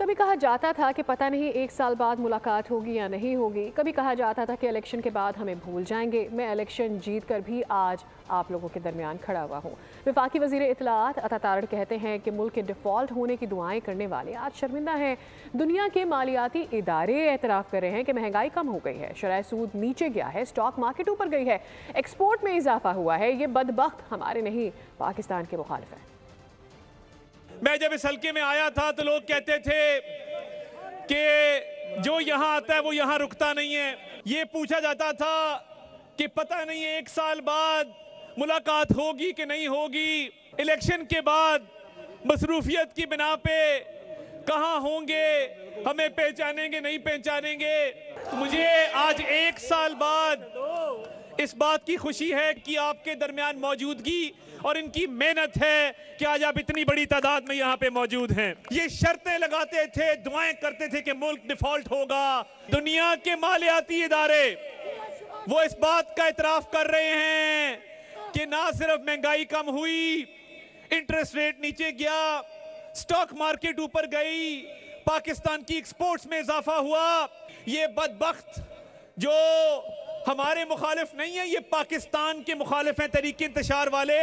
कभी कहा जाता था कि पता नहीं 1 साल बाद मुलाकात होगी या नहीं होगी। कभी कहा जाता था कि इलेक्शन के बाद हमें भूल जाएंगे। मैं इलेक्शन जीत कर भी आज आप लोगों के दरमियान खड़ा हुआ हूँ। वफाकी वज़ीर इत्तलाआत अता तारड़ कहते हैं कि मुल्क के डिफ़ॉल्ट होने की दुआएं करने वाले आज शर्मिंदा हैं। दुनिया के मालियाती इदारे एतराफ़ कर रहे हैं कि महंगाई कम हो गई है, शरह सूद नीचे गया है, स्टॉक मार्केट ऊपर गई है, एक्सपोर्ट में इजाफा हुआ है। ये बदबख्त हमारे नहीं पाकिस्तान के मुखालिफ हैं। मैं जब इस हल्के में आया था तो लोग कहते थे कि जो यहाँ आता है वो यहाँ रुकता नहीं है। ये पूछा जाता था कि पता नहीं 1 साल बाद मुलाकात होगी कि नहीं होगी, इलेक्शन के बाद मसरूफियत की बिना पे कहाँ होंगे, हमें पहचानेंगे नहीं पहचानेंगे। मुझे आज 1 साल बाद इस बात की खुशी है कि आपके दरमियान मौजूदगी और इनकी मेहनत है कि आज आप इतनी बड़ी तादाद में यहाँ पे मौजूद हैं। ये शर्तें लगाते थे, दुआएं करते थे कि मुल्क डिफॉल्ट होगा। दुनिया के मालियाती इदारे वो इस बात का इतराफ कर रहे हैं कि ना सिर्फ महंगाई कम हुई, इंटरेस्ट रेट नीचे गया, स्टॉक मार्केट ऊपर गई, पाकिस्तान की एक्सपोर्ट्स में इजाफा हुआ। ये बदबख्त जो हमारे मुखालिफ नहीं है, ये पाकिस्तान के मुखालिफ हैं, तरीके इंतशार वाले।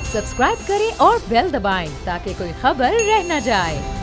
सब्सक्राइब करें और बेल दबाएं ताकि कोई खबर रह न जाए।